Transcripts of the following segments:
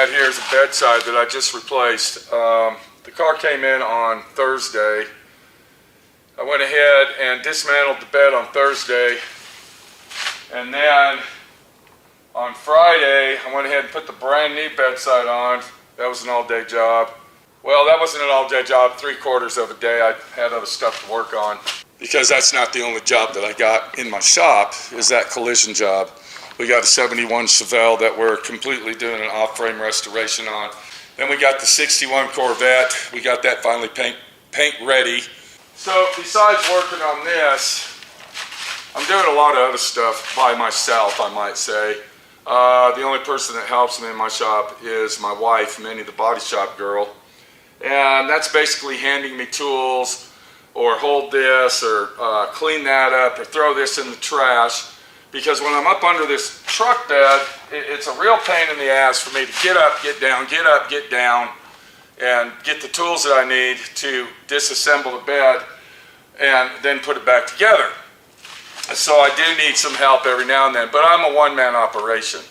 at here is a bedside that I just replaced. The car came in on Thursday. I went ahead and dismantled the bed on Thursday, and then on Friday I went ahead and put the brand new bedside on. That was an all-day job. Well, that wasn't an all-day job. 3/4 of a day. I had other stuff to work on, because that's not the only job that I got in my shop, is that collision job. We got a 71 Chevelle that we're completely doing an off-frame restoration on. Then we got the 61 Corvette. We got that finally paint ready. So besides working on this, I'm doing a lot of other stuff by myself, I might say. The only person that helps me in my shop is my wife, Minnie, the body shop girl. And that's basically handing me tools, or hold this, or clean that up, or throw this in the trash. Because when I'm up under this truck bed, it's a real pain in the ass for me to get up, get down, get up, get down, and get the tools that I need to disassemble the bed and then put it back together. So I do need some help every now and then, but I'm a one-man operation.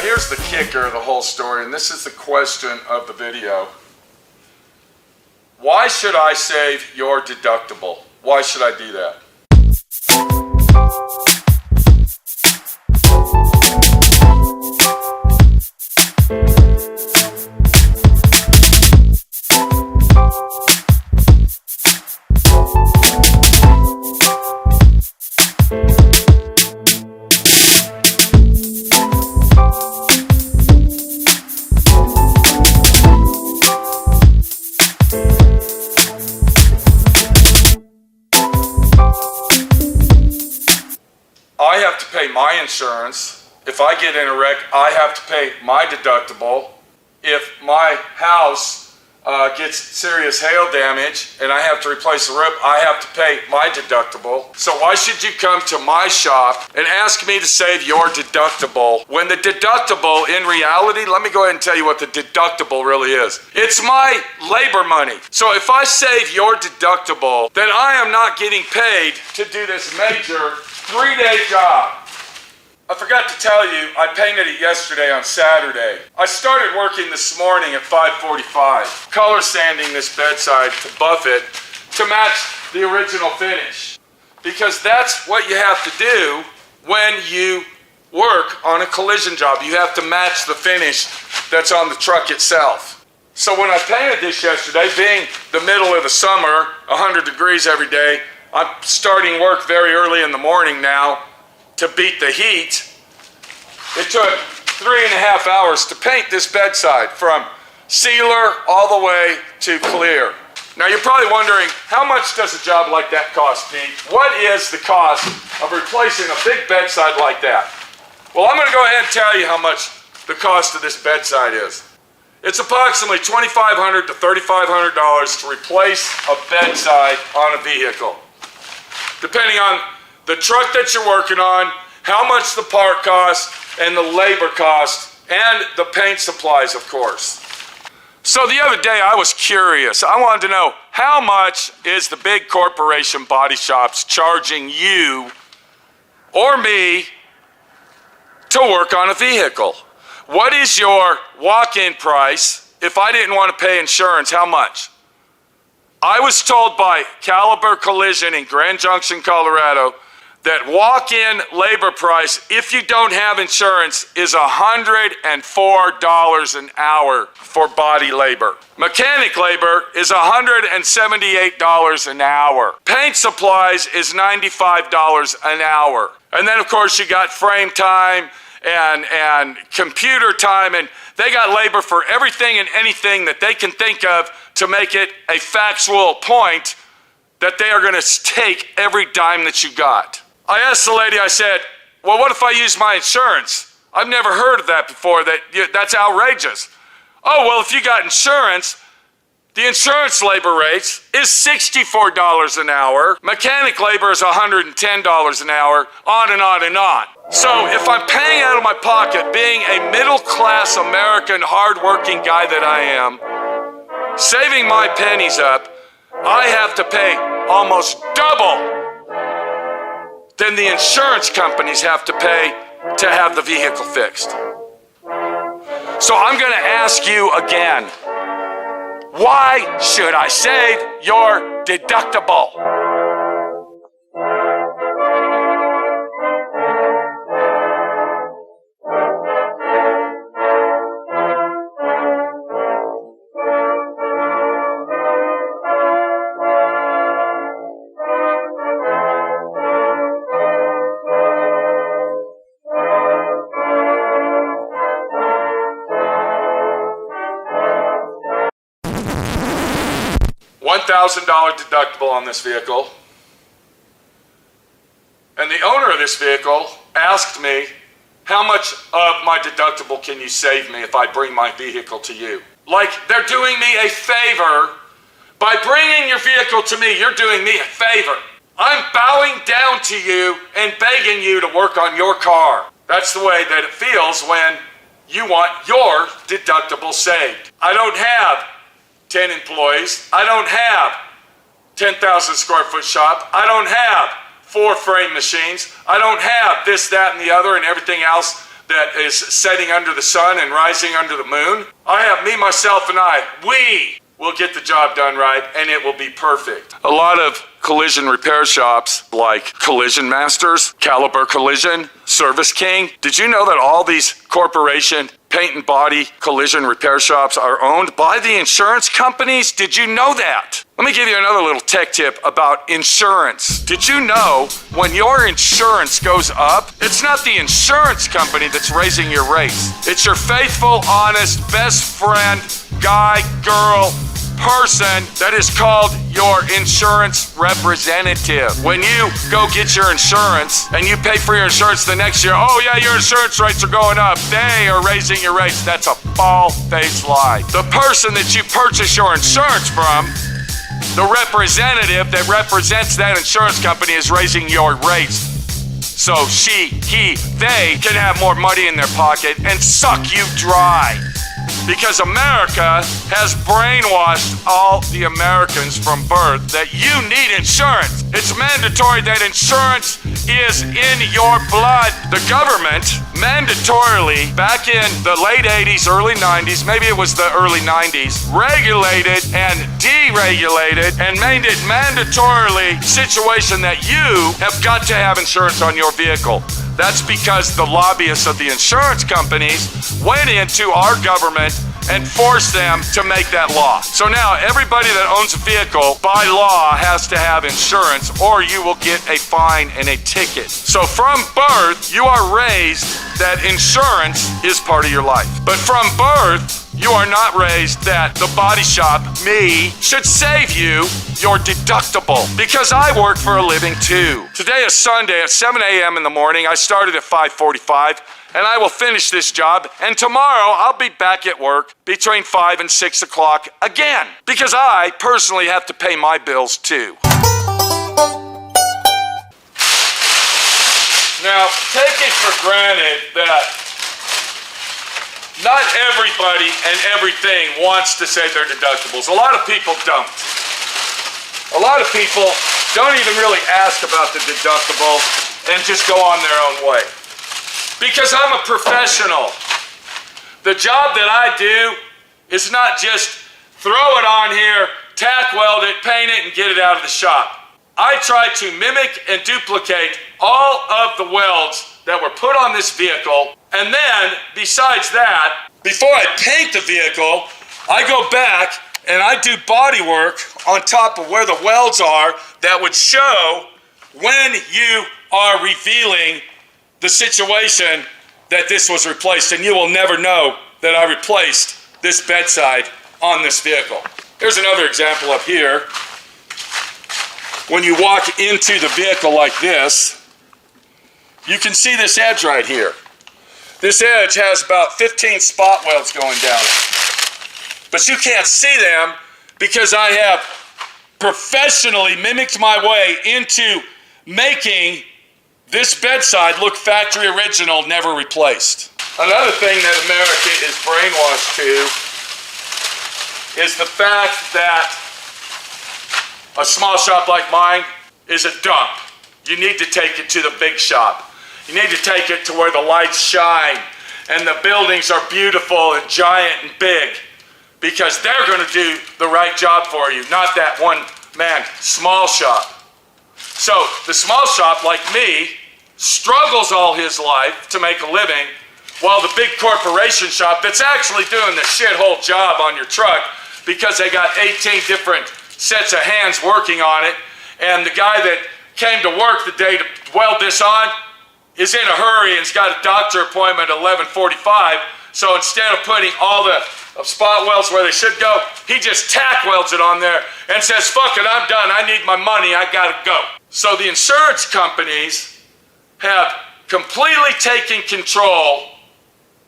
Here's the kicker of the whole story, and this is the question of the video. Why should I save your deductible? Why should I do that? I have to pay my insurance. If I get in a wreck, I have to pay my deductible. If my house gets serious hail damage and I have to replace the roof, I have to pay my deductible. So why should you come to my shop and ask me to save your deductible when the deductible, in reality, let me go ahead and tell you what the deductible really is. It's my labor money. So if I save your deductible, then I am not getting paid to do this major 3-day job. I forgot to tell you, I painted it yesterday on Saturday. I started working this morning at 5:45, color sanding this bedside to buff it to match the original finish. Because that's what you have to do when you work on a collision job. You have to match the finish that's on the truck itself. So when I painted this yesterday, being the middle of the summer, 100 degrees every day, I'm starting work very early in the morning now to beat the heat. It took 3.5 hours to paint this bedside from sealer all the way to clear. Now you're probably wondering, how much does a job like that cost, Pete? What is the cost of replacing a big bedside like that? Well, I'm going to go ahead and tell you how much the cost of this bedside is. It's approximately $2,500 to $3,500 to replace a bedside on a vehicle. Depending on the truck that you're working on, how much the part costs, and the labor cost, and the paint supplies, of course. So the other day I was curious. I wanted to know, how much is the big corporation body shops charging you or me to work on a vehicle? What is your walk-in price if I didn't want to pay insurance? How much? I was told by Caliber Collision in Grand Junction, Colorado, that walk-in labor price, if you don't have insurance, is $104 an hour for body labor. Mechanic labor is $178 an hour. Paint supplies is $95 an hour. And then, of course, you got frame time and computer time, and they got labor for everything and anything that they can think of to make it a factual point that they are going to take every dime that you got. I asked the lady, I said, well, what if I use my insurance? I've never heard of that before. That's outrageous. Oh, well, if you got insurance, the insurance labor rates is $64 an hour. Mechanic labor is $110 an hour, on and on and on. So if I'm paying out of my pocket, being a middle-class American hardworking guy that I am, saving my pennies up, I have to pay almost double than the insurance companies have to pay to have the vehicle fixed. So I'm going to ask you again, why should I save your deductible? $1,000 deductible on this vehicle. And the owner of this vehicle asked me, how much of my deductible can you save me if I bring my vehicle to you? Like they're doing me a favor. By bringing your vehicle to me, you're doing me a favor. I'm bowing down to you and begging you to work on your car. That's the way that it feels when you want your deductible saved. I don't have 10 employees. I don't have 10,000 square foot shop. I don't have 4 frame machines. I don't have this, that, and the other, and everything else that is setting under the sun and rising under the moon. I have me, myself, and I. We will get the job done right, and it will be perfect. A lot of collision repair shops like Collision Masters, Caliber Collision, Service King. Did you know that all these corporation paint and body collision repair shops are owned by the insurance companies? Did you know that? Let me give you another little tech tip about insurance. Did you know when your insurance goes up, it's not the insurance company that's raising your rates. It's your faithful, honest, best friend, guy, girl, person that is called your insurance representative. When you go get your insurance and you pay for your insurance the next year, oh yeah, your insurance rates are going up, they are raising your rates. That's a bald-faced lie. The person that you purchase your insurance from, the representative that represents that insurance company, is raising your rates. So she, he, they can have more money in their pocket and suck you dry. Because America has brainwashed all the Americans from birth that you need insurance. It's mandatory that insurance is in your blood. The government mandatorily, back in the late 80s, early 90s, maybe it was the early 90s, regulated and deregulated and made it mandatorily situation that you have got to have insurance on your vehicle. That's because the lobbyists of the insurance companies went into our government and forced them to make that law. So now everybody that owns a vehicle by law has to have insurance, or you will get a fine and a ticket. So from birth, you are raised that insurance is part of your life. But from birth, you are not raised that the body shop, me, should save you your deductible, because I work for a living too. Today is Sunday at 7 a.m. in the morning. I started at 5:45, and I will finish this job, and tomorrow I'll be back at work between 5 and 6 o'clock again, because I personally have to pay my bills too. Now, take it for granted that not everybody and everything wants to save their deductibles. A lot of people don't. A lot of people don't even really ask about the deductible and just go on their own way. Because I'm a professional. The job that I do is not just throw it on here, tack weld it, paint it, and get it out of the shop. I try to mimic and duplicate all of the welds that were put on this vehicle. And then, besides that, before I paint the vehicle, I go back and I do body work on top of where the welds are that would show when you are revealing the situation that this was replaced, and you will never know that I replaced this bedside on this vehicle. Here's another example up here. When you walk into the vehicle like this, you can see this edge right here. This edge has about 15 spot welds going down it. But you can't see them because I have professionally mimicked my way into making this bedside look factory original, never replaced. Another thing that America is brainwashed to is the fact that a small shop like mine is a dump. You need to take it to the big shop. You need to take it to where the lights shine and the buildings are beautiful and giant and big, because they're going to do the right job for you, not that one man small shop. So the small shop like me struggles all his life to make a living, while the big corporation shop that's actually doing the shithole job on your truck, because they got 18 different sets of hands working on it, and the guy that came to work the day to weld this on is in a hurry and's got a doctor appointment at 11:45, so instead of putting all the spot welds where they should go, he just tack welds it on there and says, fuck it, I'm done, I need my money, I gotta go. So the insurance companies have completely taken control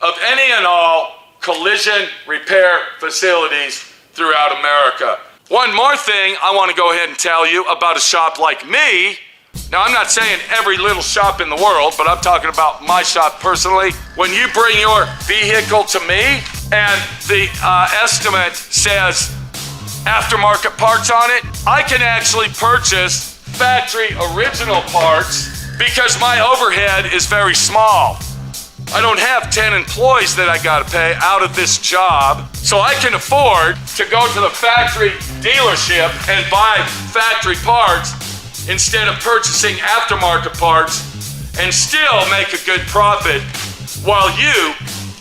of any and all collision repair facilities throughout America. One more thing I want to go ahead and tell you about a shop like me. Now, I'm not saying every little shop in the world, but I'm talking about my shop personally. When you bring your vehicle to me and the estimate says aftermarket parts on it, I can actually purchase factory original parts because my overhead is very small. I don't have 10 employees that I gotta pay out of this job, so I can afford to go to the factory dealership and buy factory parts instead of purchasing aftermarket parts and still make a good profit while you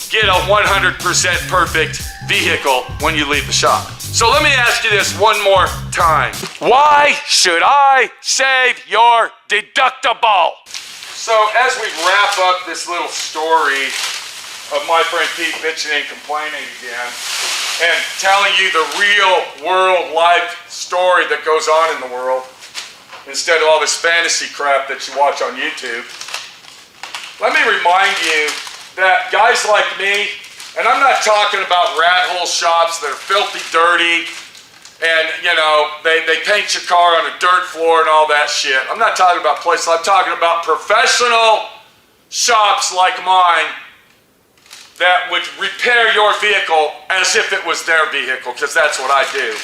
get a 100% perfect vehicle when you leave the shop. So let me ask you this one more time. Why should I save your deductible? So as we wrap up this little story of my friend Pete bitching and complaining again and telling you the real world life story that goes on in the world instead of all this fantasy crap that you watch on YouTube, let me remind you that guys like me, and I'm not talking about rat hole shops that are filthy dirty and, you know, they paint your car on a dirt floor and all that shit. I'm not talking about places. I'm talking about professional shops like mine that would repair your vehicle as if it was their vehicle, because that's what I do.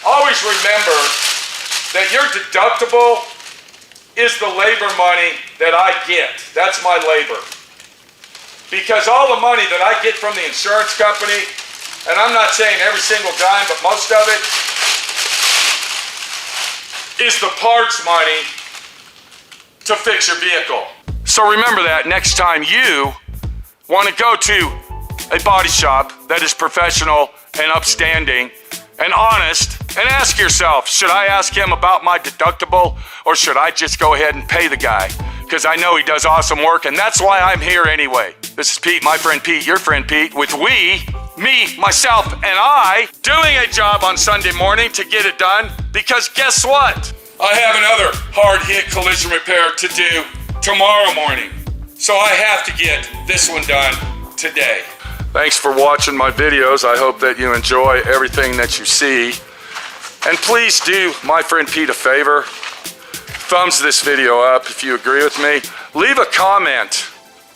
Always remember that your deductible is the labor money that I get. That's my labor. Because all the money that I get from the insurance company, and I'm not saying every single dime, but most of it, is the parts money to fix your vehicle. So remember that next time you want to go to a body shop that is professional and upstanding and honest, and ask yourself, should I ask him about my deductible, or should I just go ahead and pay the guy? Because I know he does awesome work, and that's why I'm here anyway. This is Pete, my friend Pete, your friend Pete, with we, me, myself, and I, doing a job on Sunday morning to get it done, because guess what? I have another hard-hit collision repair to do tomorrow morning. So I have to get this one done today. Thanks for watching my videos. I hope that you enjoy everything that you see. And please do my friend Pete a favor. Thumbs this video up if you agree with me. Leave a comment.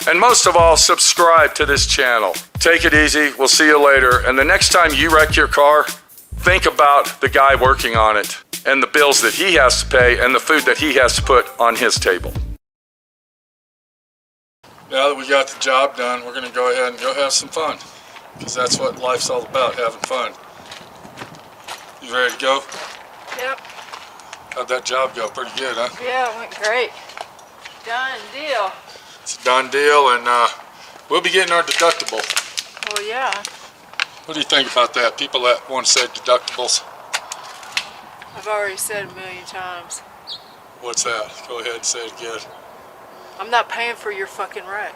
And most of all, subscribe to this channel. Take it easy. We'll see you later. And the next time you wreck your car, think about the guy working on it and the bills that he has to pay and the food that he has to put on his table. Now that we got the job done, we're going to go ahead and go have some fun, because that's what life's all about, having fun. You ready to go? Yep. How'd that job go? Pretty good, huh? Yeah, it went great. Done deal. It's a done deal, and we'll be getting our deductible. Well, yeah. What do you think about that? People that want to say deductibles. I've already said 1,000,000 times. What's that? Go ahead and say it again. I'm not paying for your fucking wreck.